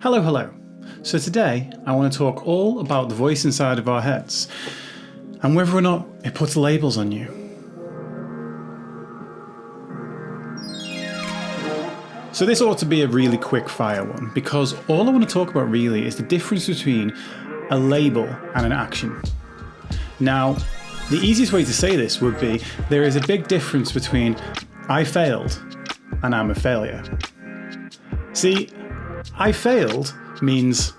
Hello, hello. So today I want to talk all about the voice inside of our heads and whether or not it puts labels on you. So this ought to be a really quick fire one, because all I want to talk about really is the difference between a label and an action. Now, the easiest way to say this would be there is a big difference between I failed and I'm a failure. See, I failed means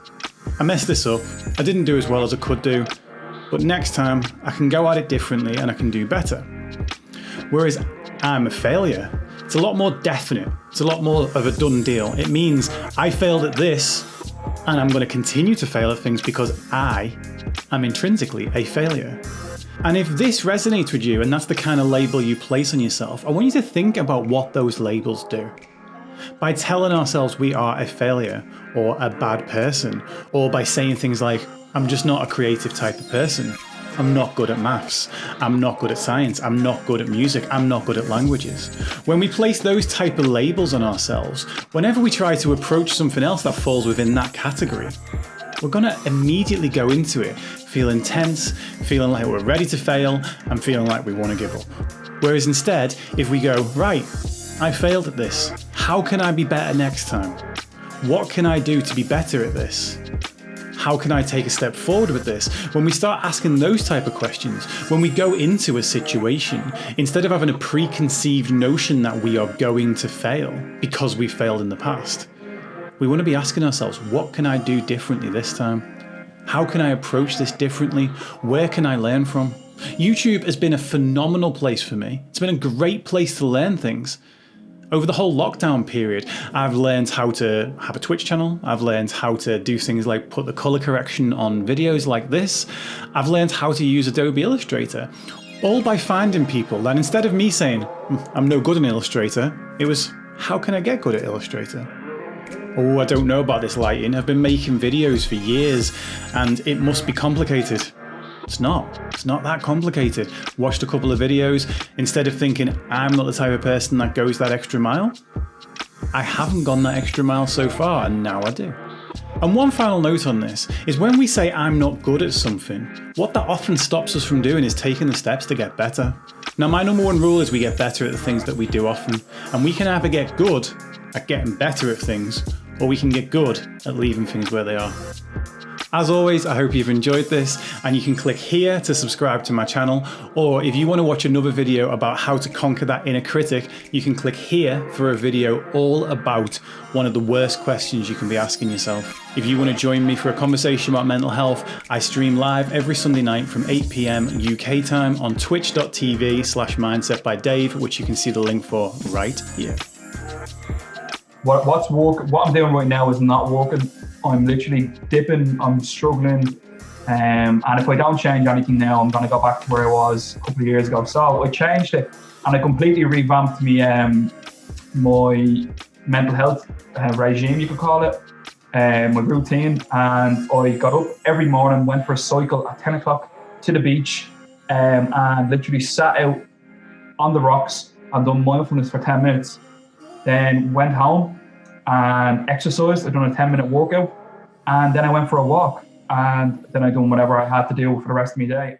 I messed this up, I didn't do as well as I could do, but next time I can go at it differently and I can do better. Whereas I'm a failure, it's a lot more definite, it's a lot more of a done deal. It means I failed at this and I'm going to continue to fail at things because I am intrinsically a failure. And if this resonates with you and that's the kind of label you place on yourself, I want you to think about what those labels do. By telling ourselves we are a failure or a bad person, or by saying things like, I'm just not a creative type of person, I'm not good at maths, I'm not good at science, I'm not good at music, I'm not good at languages. When we place those type of labels on ourselves, whenever we try to approach something else that falls within that category, we're going to immediately go into it feeling tense, feeling like we're ready to fail, and feeling like we want to give up. Whereas instead, if we go, right, I failed at this, how can I be better next time? What can I do to be better at this? How can I take a step forward with this? When we start asking those type of questions, when we go into a situation, instead of having a preconceived notion that we are going to fail because we failed in the past, we want to be asking ourselves, what can I do differently this time? How can I approach this differently? Where can I learn from? YouTube has been a phenomenal place for me. It's been a great place to learn things. Over the whole lockdown period, I've learned how to have a Twitch channel. I've learned how to do things like put the color correction on videos like this. I've learned how to use Adobe Illustrator, all by finding people that instead of me saying, I'm no good in Illustrator, it was, how can I get good at Illustrator? Oh, I don't know about this lighting. I've been making videos for years and it must be complicated. It's not that complicated. Watched a couple of videos. Instead of thinking I'm not the type of person that goes that extra mile, I haven't gone that extra mile so far, and now I do. And one final note on this is when we say I'm not good at something, what that often stops us from doing is taking the steps to get better. Now, my number one rule is we get better at the things that we do often, and we can either get good at getting better at things, or we can get good at leaving things where they are. As always, I hope you've enjoyed this, and you can click here to subscribe to my channel, or if you want to watch another video about how to conquer that inner critic, you can click here for a video all about one of the worst questions you can be asking yourself. If you want to join me for a conversation about mental health, I stream live every Sunday night from 8 PM UK time on twitch.tv/mindset by Dave, which you can see the link for right here. What I'm doing right now is not working. I'm literally dipping, I'm struggling, and if I don't change anything now, I'm going to go back to where I was a couple of years ago. So I changed it and I completely revamped my mental health regime, you could call it, my routine, and I got up every morning, went for a cycle at 10 o'clock to the beach, and literally sat out on the rocks and done mindfulness for 10 minutes. Then went home and exercised. I done a 10-minute workout, and then I went for a walk, and then I done whatever I had to do for the rest of my day.